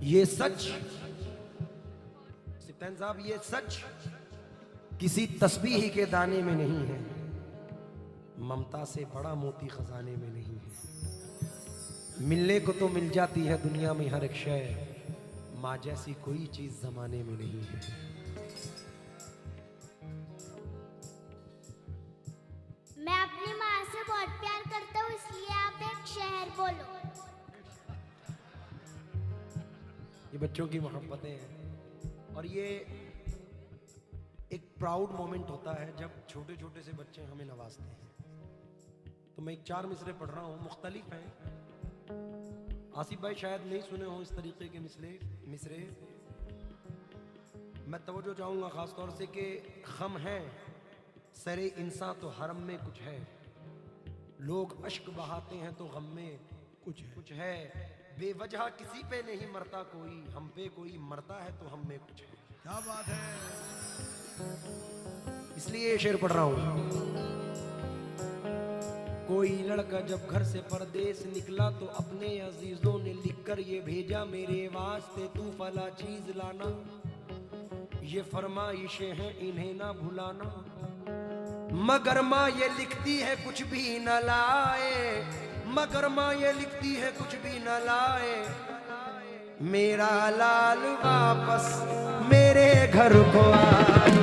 ये सच सिप्तैन साहब, ये सच किसी तस्बीह के दाने में नहीं है, ममता से बड़ा मोती खजाने में नहीं है। मिलने को तो मिल जाती है दुनिया में हर एक शय, माँ जैसी कोई चीज जमाने में नहीं है। मैं अपनी माँ से बहुत प्यार करता हूँ, इसलिए आप एक शहर बोलो। ये बच्चों की मोहब्बतें हैं और ये एक प्राउड मोमेंट होता है जब छोटे छोटे से बच्चे हमें नवाजते हैं। तो मैं एक 4 मिसरे पढ़ रहा हूँ, मुख्तलिफ हैं। आसिफ भाई शायद नहीं सुने हो इस तरीके के मिसरे। मैं तवज्जो चाहूँगा ख़ास तौर से कि ख़म है सरे इंसान तो हरम में कुछ है, लोग अश्क बहाते हैं तो गम में कुछ है। बेवजह किसी पे नहीं मरता कोई, हम पे कोई मरता है तो हम में कुछ है। क्या बात है। इसलिए शेर पढ़ रहा हूं। कोई लड़का जब घर से परदेस निकला तो अपने अजीजों ने लिखकर ये भेजा मेरे वास्ते, तू फला चीज लाना, ये फरमाइशें हैं इन्हें ना भुलाना। मगर माँ ये लिखती है कुछ भी न लाए, मगर माँ ये लिखती है कुछ भी न लाए, मेरा लाल वापस मेरे घर को आए।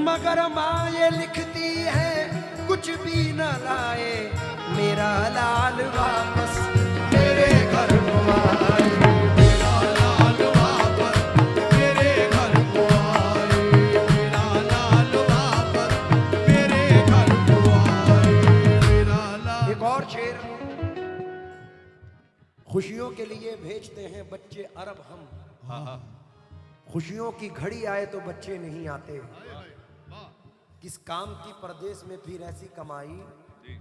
मगर माँ ये लिखती है कुछ भी न लाए, मेरा लाल वापस मेरे घर को आए, मेरा लाल वापस मेरे घर को आए, मेरा लाल वापस मेरे घर को आए, मेरा लाल। एक और शेर। खुशियों के लिए भेजते हैं बच्चे अरब हम, खुशियों की घड़ी आए तो बच्चे नहीं आते। किस काम की परदेश में फिर ऐसी कमाई,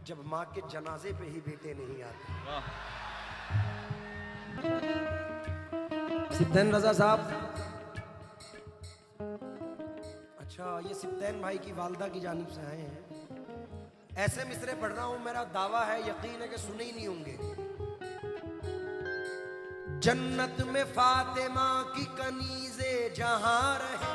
जब माँ के जनाजे पे ही बेटे नहीं आते। सिप्तैन रजा साहब, अच्छा ये सिप्तैन भाई की वालदा की जानिब से आए हैं। ऐसे मिसरे पढ़ रहा हूं, मेरा दावा है यकीन है कि सुने ही नहीं होंगे। जन्नत में फातिमा की कनीज़े जहां रहे,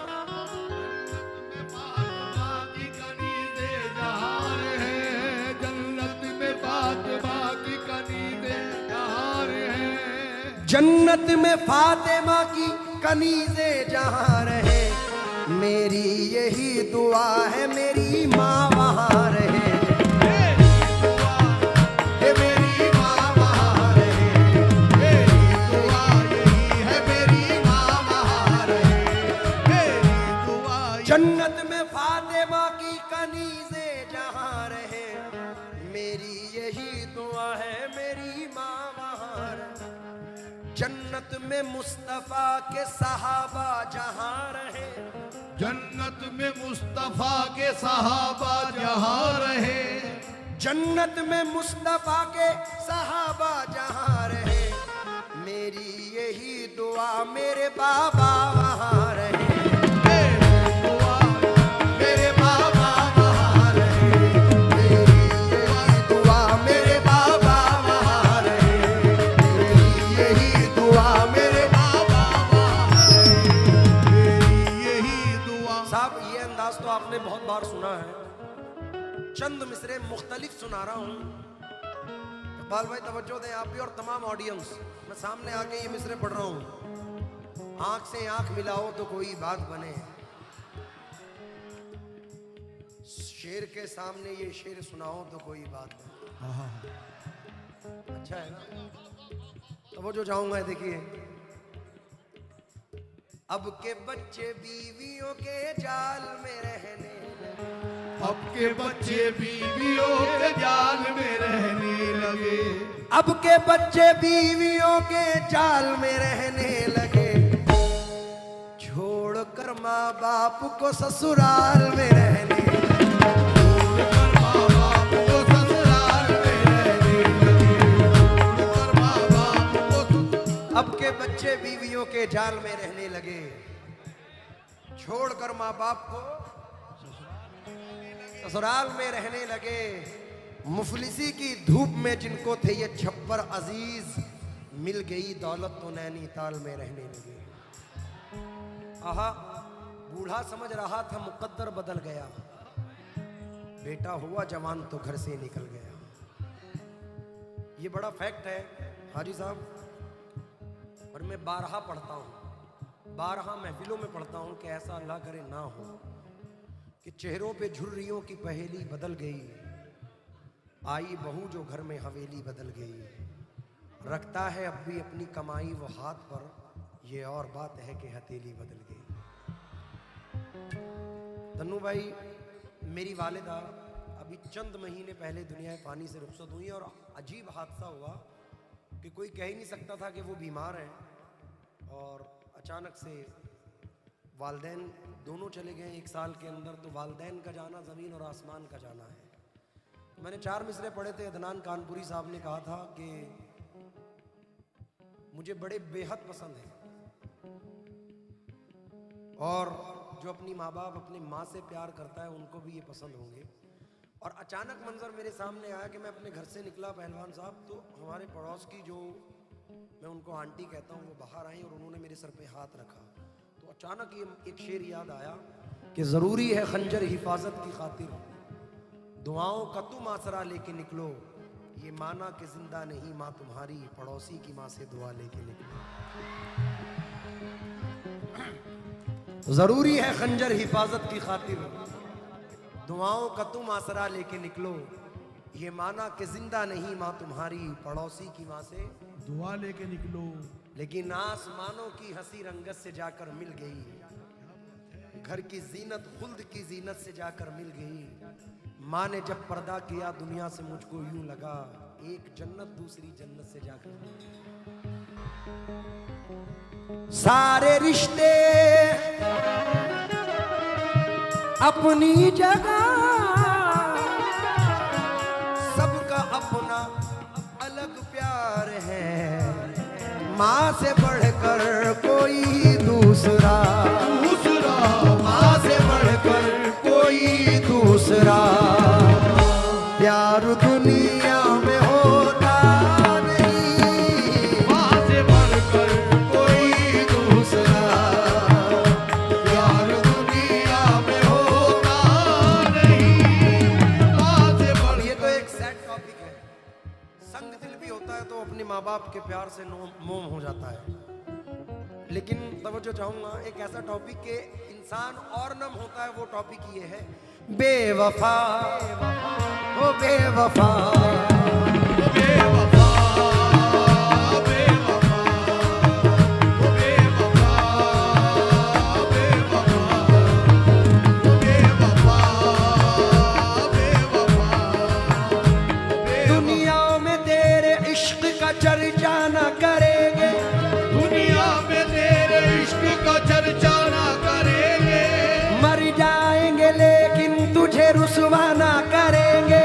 जन्नत में फातिमा की कनीज़े जहां रहे, मेरी यही दुआ है मेरी माँ वहां रहे, मेरी दुआ है मेरी माँ वहां रहे, मेरी दुआ यही है मेरी माँ वहां रहे, मेरी दुआ। जन्नत में फातिमा की कनीज़े जहां रहे, मेरी यही दुआ है मेरी माँ वहां रहे। जन्नत में मुस्तफा के सहाबा जहां रहे, जन्नत में मुस्तफा के सहाबा जहां रहे, जन्नत में मुस्तफा के सहाबा जहां रहे, मेरी यही दुआ मेरे बाबा वहां रहे, मेरी दुआ मेरे बाबा वहां रहे, मेरी यही दुआ मेरे बाबा वहां रहे, मेरी यही दुआ मेरे बाबा वहां रहे, मेरी यही दुआ। साहब ये अंदाज तो आपने बहुत बार सुना है, चंद मिसरे मुख्तलिफ सुना रहा हूँ। इकबाल भाई तवज्जो दें आप भी और तमाम ऑडियंस। मैं सामने आके ये मिसरे पढ़ रहा हूँ। आंख से आंख मिलाओ तो कोई बात बने, शेर के सामने ये शेर सुनाओ तो कोई बात बने। अच्छा है ना? तवज्जो चाहूंगा, देखिए अब के बच्चे बीवियों के जाल में रहने लगे। अब के बच्चे बीवियों के जाल में रहने लगे। अब के बच्चे बीवियों के जाल में रहने लगे। छोड़कर माँ बाप को ससुराल में रहने लगे। छोड़कर माँ बाप को ससुराल में रहने लगे। छोड़कर माँ बाप को। अब के बच्चे बीवियों के जाल में रहने लगे। छोड़कर माँ बाप को ससुराल में रहने लगे। मुफलिसी की धूप में जिनको थे ये छप्पर अजीज, मिल गई दौलत तो नैनीताल में रहने लगे। आहा, बूढ़ा समझ रहा था मुकद्दर बदल गया, बेटा हुआ जवान तो घर से निकल गया। ये बड़ा फैक्ट है हाजी साहब, और मैं बारहा पढ़ता हूँ, बारहा महफिलों में पढ़ता हूँ कि ऐसा अल्लाह करे ना हो कि चेहरों पे झुर्रियों की पहेली बदल गई, आई बहू जो घर में हवेली बदल गई। रखता है अब भी अपनी कमाई वो हाथ पर, ये और बात है कि हथेली बदल गई। तन्नू भाई, मेरी वालिदा अभी चंद महीने पहले दुनिया फानी से रुखसत हुई और अजीब हादसा हुआ कि कोई कह ही नहीं सकता था कि वो बीमार हैं और अचानक से वालदैन दोनों चले गए 1 साल के अंदर। तो वालदैन का जाना ज़मीन और आसमान का जाना है। मैंने 4 मिसरे पढ़े थे, अदनान कानपुरी साहब ने कहा था कि मुझे बड़े बेहद पसंद है और जो अपनी माँ बाप अपनी माँ से प्यार करता है उनको भी ये पसंद होंगे। और अचानक मंजर मेरे सामने आया कि मैं अपने घर से निकला पहलवान साहब, तो हमारे पड़ोस की जो मैं उनको आंटी कहता हूँ वो बाहर आई और उन्होंने मेरे सर पे हाथ रखा। तो अचानक ये एक शेर याद आया कि ज़रूरी है खंजर हिफाजत की खातिर, दुआओं का तुम आसरा लेके निकलो, ये माना कि जिंदा नहीं माँ तुम्हारी, पड़ोसी की माँ से दुआ लेके निकलो। जरूरी है खंजर हिफाजत की खातिर, दुआओं का तुम आसरा लेके निकलो, ये माना कि जिंदा नहीं माँ तुम्हारी, पड़ोसी की माँ से दुआ लेके निकलो। लेकिन आसमानों की हंसी रंगत से जाकर मिल गई, घर की जीनत खुल्द की जीनत से जाकर मिल गई। माँ ने जब पर्दा किया दुनिया से मुझको यूं लगा, एक जन्नत दूसरी जन्नत से जाकर मिल गई। सारे रिश्ते अपनी जगह, सबका अपना अलग प्यार है, माँ से बढ़कर कोई दूसरा, माँ से बढ़कर कोई दूसरा प्यार दुनिया में होता नहीं, माँ से बढ़कर कोई दूसरा प्यार दुनिया में होता नहीं, माँ से बढ़कर। ये तो एक सैड टॉपिक है, संग दिल भी होता है तो अपने माँ बाप के प्यार से मोम हो जाता है। लेकिन तवज्जो चाहूंगा, एक ऐसा टॉपिक के इंसान और नम होता है, वो टॉपिक ये है बेवफा, ओ बेवफा, बेवफा, बेवफा, बेवफा, बेवफा, बेवफा। दुनिया में तेरे इश्क का चर्चा न करेंगे, दुनिया में तेरे इश्क का चर्चा ना करेंगे, मर जाएंगे लेकिन तुझे रुसवा ना करेंगे,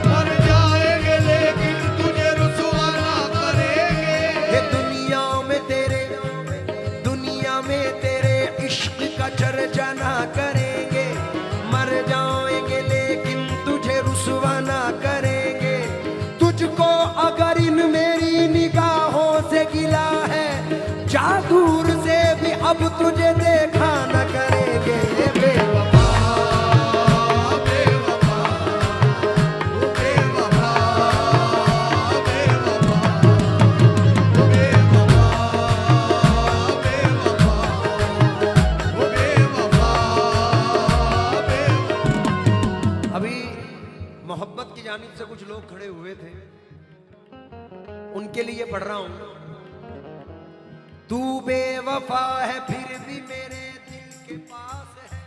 मर जाएंगे लेकिन तुझे रुसवा ना करेंगे। ये दुनिया में तेरे इश्क का चर्चा ना करेंगे, मर जाएंगे लेकिन तुझे रुसवा ना करेंगे। तुझको अगर इन मेरी निगाहों से गिला है, जा दूर से भी अब तुझे देखा न करेंगे। बेवफा, बेवफा, बेवफा, बेवफा, बेवफा, बेवफा। अभी मोहब्बत की जानिब से कुछ लोग खड़े हुए थे, उनके लिए पढ़ रहा हूं। तू बेवफा है फिर भी मेरे दिल के पास है।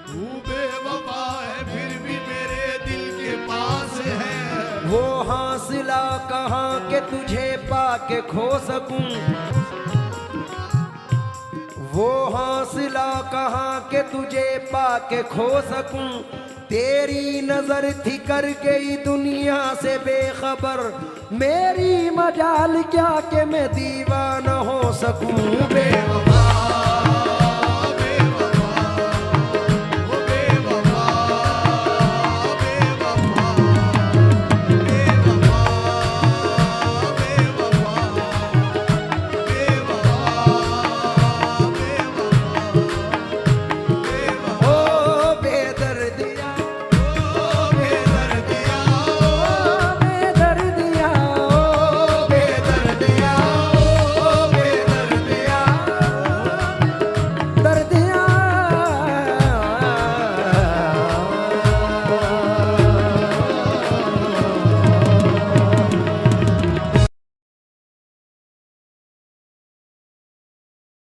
तू बेवफा है फिर भी मेरे दिल के पास है। वो हौसला कहाँ के तुझे पाके खो सकूं, वो हौसला कहाँ के तुझे पाके खो सकूं। तेरी नजर थी कर गई दुनिया से बेखबर, मेरी मजाल क्या कि मैं दीवाना हो सकूं। बेवफा